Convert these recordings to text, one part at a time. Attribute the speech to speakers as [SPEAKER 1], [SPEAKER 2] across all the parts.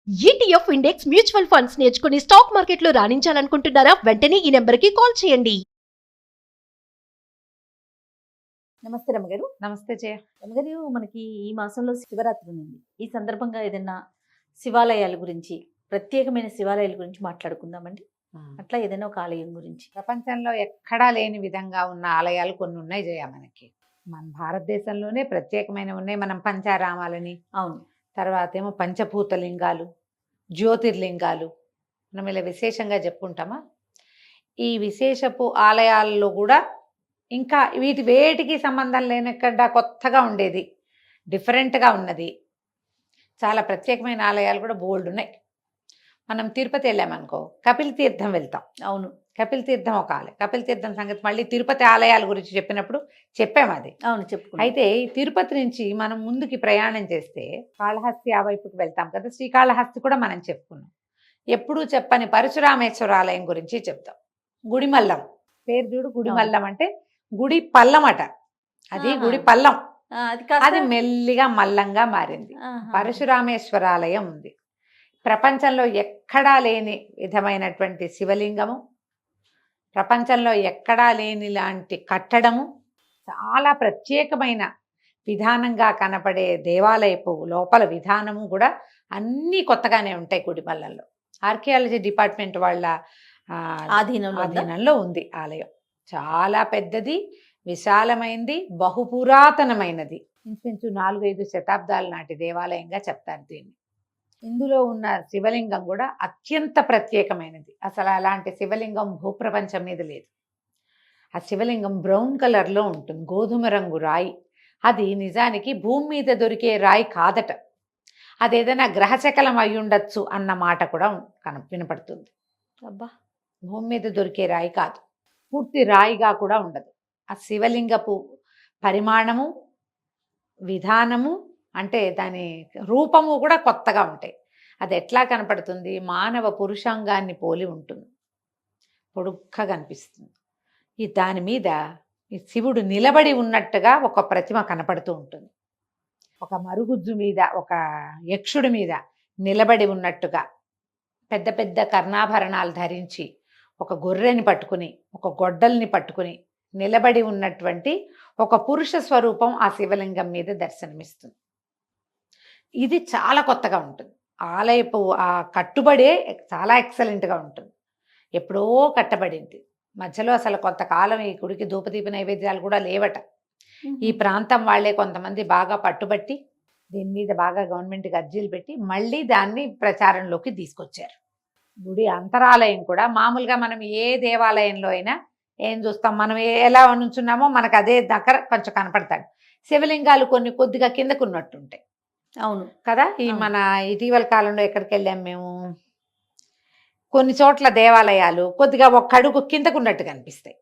[SPEAKER 1] ETF index mutual funds నేర్చుకుని stock మార్కెట్లో రాణించాలనుకుంటున్నారా? వెంటనే ఈ నెంబర్కి కాల్ చేయండి.
[SPEAKER 2] నమస్తే రమ్మగారు.
[SPEAKER 3] నమస్తే జయ.
[SPEAKER 2] రమ్మగారు, మనకి ఈ మాసంలో శివరాత్రి ఉంది. ఈ సందర్భంగా ఏదైనా శివాలయాల గురించి, ప్రత్యేకమైన శివాలయాల గురించి మాట్లాడుకుందామండి. అట్లా ఏదైనా ఒక ఆలయం గురించి.
[SPEAKER 3] ప్రపంచంలో ఎక్కడా లేని విధంగా ఉన్న ఆలయాలు కొన్ని ఉన్నాయి జయ. మనకి మన భారతదేశంలోనే ప్రత్యేకమైన ఉన్నాయి. మనం పంచారామాలని,
[SPEAKER 2] అవును,
[SPEAKER 3] తర్వాత ఏమో పంచభూతలింగాలు, జ్యోతిర్లింగాలు, మనం ఇలా విశేషంగా చెప్పుకుంటామా. ఈ విశేషపు ఆలయాల్లో కూడా ఇంకా వేటికి సంబంధం లేనకుండా కొత్తగా ఉండేది, డిఫరెంట్గా ఉన్నది, చాలా ప్రత్యేకమైన ఆలయాలు కూడా బోల్డ్ ఉన్నాయి. మనం తిరుపతి వెళ్ళామనుకో, కపిల్ తీర్థం వెళ్తాం.
[SPEAKER 2] అవును,
[SPEAKER 3] కపిల్ తీర్థం ఒక ఆలయం. కపిల్ తీర్థం సంగతి మళ్ళీ తిరుపతి ఆలయాల గురించి చెప్పినప్పుడు చెప్పాము అది.
[SPEAKER 2] అవును, చెప్పుకున్నాం.
[SPEAKER 3] అయితే ఈ తిరుపతి నుంచి మనం ముందుకి ప్రయాణం చేస్తే కాళహస్తి ఆ వైపుకి వెళ్తాం కదా. శ్రీకాళహస్తి కూడా మనం చెప్పుకున్నాం. ఎప్పుడూ చెప్పని పరశురామేశ్వర ఆలయం గురించి చెప్తాం. గుడిమల్లం పేరు చూడు. గుడిమల్లం అంటే గుడి పల్లం అట. అది
[SPEAKER 2] ఆహా.
[SPEAKER 3] గుడి పల్లం,
[SPEAKER 2] అది కాస్త
[SPEAKER 3] అది మెల్లిగా మల్లంగా మారింది.
[SPEAKER 2] ఆహా.
[SPEAKER 3] పరశురామేశ్వర ఆలయం ఉంది. ప్రపంచంలో ఎక్కడా లేని విధమైనటువంటి శివలింగము, ప్రపంచంలో ఎక్కడా లేని లాంటి కట్టడము, చాలా ప్రత్యేకమైన విధానంగా కనపడే దేవాలయపు లోపల విధానము కూడా అన్నీ కొత్తగానే ఉంటాయి. గుడిమల్లంలో ఆర్కియాలజీ డిపార్ట్మెంట్ వాళ్ళ ఆధీనంలో ఉంది ఆలయం. చాలా పెద్దది, విశాలమైంది, బహుపురాతనమైనది. ఇంచుమించు 4-5 శతాబ్దాల నాటి దేవాలయంగా చెప్తారు దీన్ని. ఇందులో ఉన్న శివలింగం కూడా అత్యంత ప్రత్యేకమైనది. అసలు అలాంటి శివలింగం భూప్రపంచం మీద లేదు. ఆ శివలింగం బ్రౌన్ కలర్లో ఉంటుంది, గోధుమ రంగు రాయి. అది నిజానికి భూమి మీద దొరికే రాయి కాదట. అదేదైనా గ్రహశకలం అయి ఉండొచ్చు అన్న మాట కూడా వినపడుతుంది.
[SPEAKER 2] అబ్బా,
[SPEAKER 3] భూమి మీద దొరికే రాయి కాదు, పూర్తి రాయిగా కూడా ఉండదు. ఆ శివలింగపు పరిమాణము, విధానము, అంటే దాని రూపము కూడా కొత్తగా ఉంటాయి. అది ఎట్లా కనపడుతుంది? మానవ పురుషాంగాన్ని పోలి ఉంటుంది, పొడుగ్గా కనిపిస్తుంది. ఈ దాని మీద ఈ శివుడు నిలబడి ఉన్నట్టుగా ఒక ప్రతిమ కనపడుతూ ఉంటుంది. ఒక మరుగుజ్జు మీద, ఒక యక్షుడి మీద నిలబడి ఉన్నట్టుగా, పెద్ద పెద్ద కర్ణాభరణాలు ధరించి, ఒక గొర్రెని పట్టుకుని, ఒక గొడ్డల్ని పట్టుకుని నిలబడి ఉన్నటువంటి ఒక పురుష స్వరూపం ఆ శివలింగం మీద దర్శనమిస్తుంది. ఇది చాలా కొత్తగా ఉంటుంది. ఆలయపు ఆ కట్టుబడే చాలా ఎక్సలెంట్గా ఉంటుంది. ఎప్పుడో కట్టబడింది. మధ్యలో అసలు కొంతకాలం ఈ గుడికి ధూపదీప నైవేద్యాలు కూడా లేవట. ఈ ప్రాంతం వాళ్ళే కొంతమంది బాగా పట్టుబట్టి దీని మీద బాగా గవర్నమెంట్కి అర్జీలు పెట్టి మళ్ళీ దాన్ని ప్రచారంలోకి తీసుకొచ్చారు. గుడి అంతరాలయం కూడా మామూలుగా మనం ఏ దేవాలయంలో అయినా ఏం చూస్తాం, మనం ఎలా నుంచున్నామో మనకు అదే దగ్గర కొంచెం కనపడతాడు. శివలింగాలు కొన్ని కొద్దిగా కిందకు ఉన్నట్టుంటాయి.
[SPEAKER 2] అవును
[SPEAKER 3] కదా. మన ఇటీవల కాలంలో ఎక్కడికి వెళ్ళాం మేము, కొన్ని చోట్ల దేవాలయాలు కొద్దిగా ఒక అడుగు కిందకు ఉన్నట్టు కనిపిస్తాయి.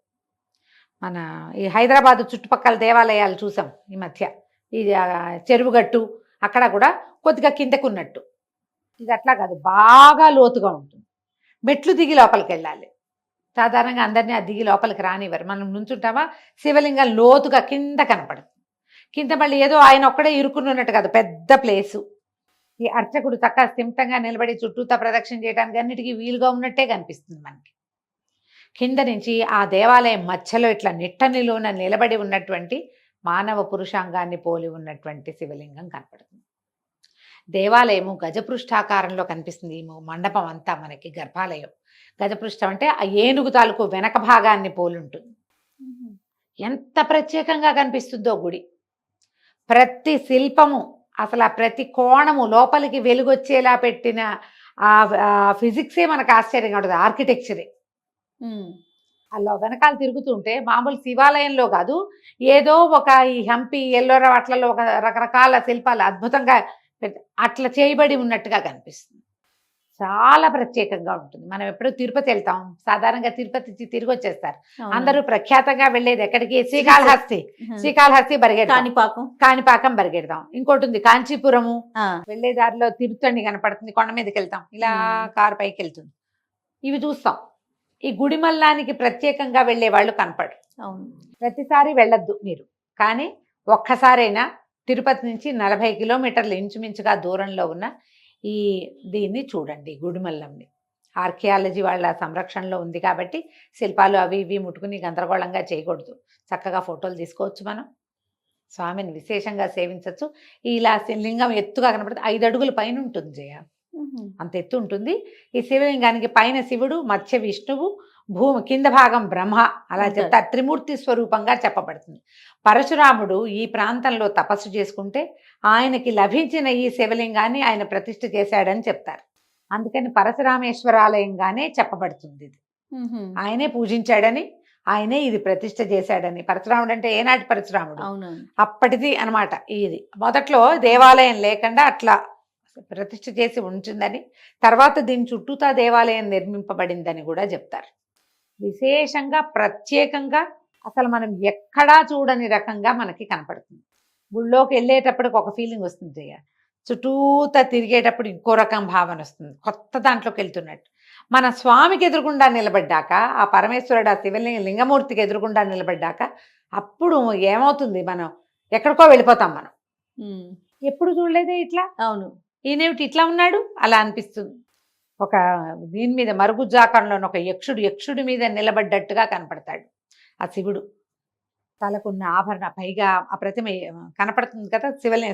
[SPEAKER 3] మన ఈ హైదరాబాదు చుట్టుపక్కల దేవాలయాలు చూసాం ఈ మధ్య. ఈ చెరువుగట్టు అక్కడ కూడా కొద్దిగా కిందకు ఉన్నట్టు. ఇది అట్లా కాదు, బాగా లోతుగా ఉంటుంది. మెట్లు దిగి లోపలికి వెళ్ళాలి. సాధారణంగా అందరినీ ఆ దిగి లోపలికి రానివ్వరు. మనం నుంచుంటామా, శివలింగం లోతుగా కింద కనపడుతుంది. కింద మళ్ళీ ఏదో ఆయన ఒక్కడే ఇరుక్కుని ఉన్నట్టు కాదు, పెద్ద ప్లేసు. ఈ అర్చకుడు చక్కగా స్థిమితంగా నిలబడి చుట్టూతా ప్రదక్షిణ చేయడానికి అన్నిటికీ వీలుగా ఉన్నట్టే కనిపిస్తుంది మనకి. కింద నుంచి ఆ దేవాలయం మధ్యలో ఇట్లా నిట్టనిలోన నిలబడి ఉన్నటువంటి మానవ పురుషాంగాన్ని పోలి ఉన్నటువంటి శివలింగం కనపడుతుంది. దేవాలయము గజపృష్ఠాకారంలో కనిపిస్తుంది. ఈ మండపం అంతా మనకి గర్భాలయం. గజపృష్ఠం అంటే ఆ ఏనుగు తాలూకు వెనక భాగాన్ని పోలి ఉంటుంది. ఎంత ప్రత్యేకంగా కనిపిస్తుందో గుడి. ప్రతి శిల్పము, అసలు ఆ ప్రతి కోణము, లోపలికి వెలుగొచ్చేలా పెట్టిన ఆ ఫిజిక్సే మనకు ఆశ్చర్యంగా ఉంటుంది, ఆర్కిటెక్చరే. అలా వెనకాల తిరుగుతుంటే మామూలు శివాలయంలో కాదు, ఏదో ఒక ఈ హంపి, ఎల్లోరా అట్లలో ఒక రకరకాల శిల్పాలు అద్భుతంగా అట్లా చేయబడి ఉన్నట్టుగా కనిపిస్తుంది. చాలా ప్రత్యేకంగా ఉంటుంది. మనం ఎప్పుడూ తిరుపతి వెళ్తాం, సాధారణంగా తిరుపతి తిరిగి వచ్చేస్తారు అందరూ. ప్రఖ్యాతంగా వెళ్ళేది ఎక్కడికి? శ్రీకాళహస్తి. శ్రీకాళహస్తి బరిగెడతాం, కాణిపాకం బరిగెడతాం. ఇంకోటి ఉంది కాంచీపురము. వెళ్ళే దారిలో తిరుత్తణి కనపడుతుంది, కొండ మీదకి వెళ్తాం, ఇలా కారు పైకి వెళ్తుంది. ఇవి చూస్తాం. ఈ గుడిమల్లానికి ప్రత్యేకంగా వెళ్ళే వాళ్ళు కనపడరు. ప్రతిసారి వెళ్ళొద్దు మీరు, కానీ ఒక్కసారైనా తిరుపతి నుంచి 40 కిలోమీటర్లు ఇంచుమించుగా దూరంలో ఉన్న దీన్ని చూడండి, గుడిమల్లంని. ఆర్కియాలజీ వాళ్ళ సంరక్షణలో ఉంది కాబట్టి శిల్పాలు అవి ఇవి ముట్టుకుని గందరగోళంగా చేయకూడదు. చక్కగా ఫోటోలు తీసుకోవచ్చు మనం. స్వామిని విశేషంగా సేవించవచ్చు. ఇలా లింగం ఎత్తుగా కనపడితే 5 అడుగుల పైన ఉంటుంది జయ, అంత ఎత్తు ఉంటుంది. ఈ శివలింగానికి పైన శివుడు, మధ్య విష్ణువు, భూమి కింద భాగం బ్రహ్మ, అలా చెప్తారు. త్రిమూర్తి స్వరూపంగా చెప్పబడుతుంది. పరశురాముడు ఈ ప్రాంతంలో తపస్సు చేసుకుంటే ఆయనకి లభించిన ఈ శివలింగాన్ని ఆయన ప్రతిష్ఠ చేశాడని చెప్తారు. అందుకని పరశురామేశ్వరాలయంగానే చెప్పబడుతుంది ఇది. ఆయనే పూజించాడని, ఆయనే ఇది ప్రతిష్ఠ చేశాడని. పరశురాముడు అంటే ఏనాటి పరశురాముడు? అప్పటిది అనమాట. ఇది మొదట్లో దేవాలయం లేకుండా అట్లా ప్రతిష్ఠ చేసి ఉంటుందని, తర్వాత దీని చుట్టూతా దేవాలయం నిర్మింపబడిందని కూడా చెప్తారు. విశేషంగా ప్రత్యేకంగా అసలు మనం ఎక్కడా చూడని రకంగా మనకి కనపడుతుంది. గుళ్ళోకి వెళ్ళేటప్పటికి ఒక ఫీలింగ్ వస్తుంది జయ, చుట్టూతా తిరిగేటప్పుడు ఇంకో రకం భావన వస్తుంది, కొత్త దాంట్లోకి వెళ్తున్నట్టు. మన స్వామికి ఎదురుగుండా నిలబడ్డాక, ఆ పరమేశ్వరుడు ఆ లింగమూర్తికి ఎదురుగుండా నిలబడ్డాక అప్పుడు ఏమవుతుంది, మనం ఎక్కడికో వెళ్ళిపోతాం. మనం ఎప్పుడు చూడలేదే ఇట్లా.
[SPEAKER 2] అవును,
[SPEAKER 3] ఈయనేమిటి ఇట్లా ఉన్నాడు అలా అనిపిస్తుంది. ఒక దీని మీద మరుగుజ్జాకారంలో ఒక యక్షుడి మీద నిలబడ్డట్టుగా కనపడతాడు ఆ శివుడు. తలకున్న ఆభరణ, పైగా ఆ ప్రతిమ కనపడుతుంది కదా,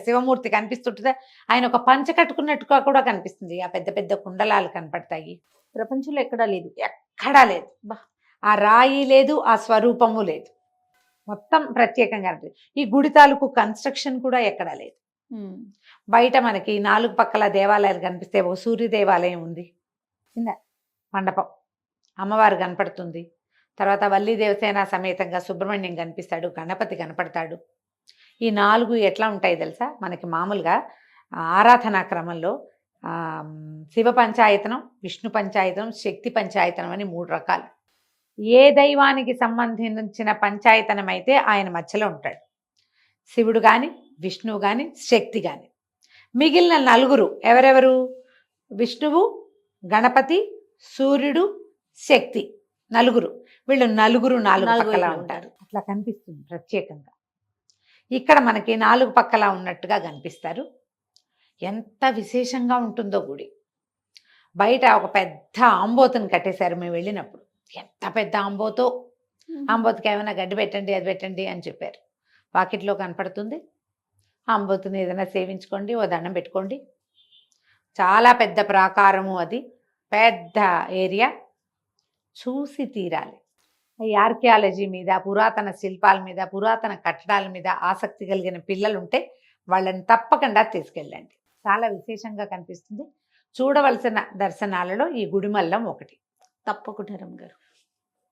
[SPEAKER 3] శివమూర్తి కనిపిస్తుంటుందా, ఆయన ఒక పంచ కట్టుకున్నట్టుగా కూడా కనిపిస్తుంది. ఆ పెద్ద పెద్ద కుండలాలు కనపడతాయి.
[SPEAKER 2] ప్రపంచంలో ఎక్కడా లేదు,
[SPEAKER 3] ఎక్కడా లేదు. ఆ రాయి లేదు, ఆ స్వరూపము లేదు, మొత్తం ప్రత్యేకంగా ఉంటుంది. ఈ గుడి తాలూకు కన్స్ట్రక్షన్ కూడా ఎక్కడా లేదు. బయట మనకి 4 పక్కల దేవాలయాలు కనిపిస్తే, ఒక సూర్య దేవాలయం ఉంది, కింద మండపం, అమ్మవారు కనపడుతుంది. తర్వాత వల్లి దేవసేన సమేతంగా సుబ్రహ్మణ్యం కనిపిస్తాడు, గణపతి కనపడతాడు. ఈ 4 ఎట్లా ఉంటాయి తెలుసా, మనకి మామూలుగా ఆరాధనా క్రమంలో శివ పంచాయతనం, విష్ణు పంచాయతనం, శక్తి పంచాయతనం అని 3 రకాలు. ఏ దైవానికి సంబంధించిన పంచాయతనం అయితే ఆయన మధ్యలో ఉంటాడు, శివుడు కానీ, విష్ణువు కానీ, శక్తి కానీ. మిగిలిన 4 ఎవరెవరు? విష్ణువు, గణపతి, సూర్యుడు, శక్తి, 4. వీళ్ళు 4 పక్కలా ఉంటారు. అట్లా కనిపిస్తుంది ప్రత్యేకంగా. ఇక్కడ మనకి 4 పక్కలా ఉన్నట్టుగా కనిపిస్తారు. ఎంత విశేషంగా ఉంటుందో గుడి. బయట ఒక పెద్ద ఆంబోతుని కట్టేశారు మేము వెళ్ళినప్పుడు. ఎంత పెద్ద ఆంబోతో, ఆంబోతుకి ఏమైనా గడ్డి పెట్టండి, అది పెట్టండి అని చెప్పారు. వాకిట్లో కనపడుతుంది. ఆంబోతుని ఏదైనా సేవించుకోండి, ఓ దండం పెట్టుకోండి. చాలా పెద్ద ప్రాకారము, అది పెద్ద ఏరియా, చూసి తీరాలి. ఈ ఆర్కియాలజీ మీద, పురాతన శిల్పాల మీద, పురాతన కట్టడాల మీద ఆసక్తి కలిగిన పిల్లలు ఉంటే వాళ్ళని తప్పకుండా తీసుకెళ్ళండి. చాలా విశేషంగా కనిపిస్తుంది. చూడవలసిన దర్శనాలలో ఈ గుడిమల్లం ఒకటి.
[SPEAKER 2] తప్పకుండా రమ్మ గారు.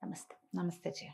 [SPEAKER 2] నమస్తే.
[SPEAKER 3] నమస్తే జయ.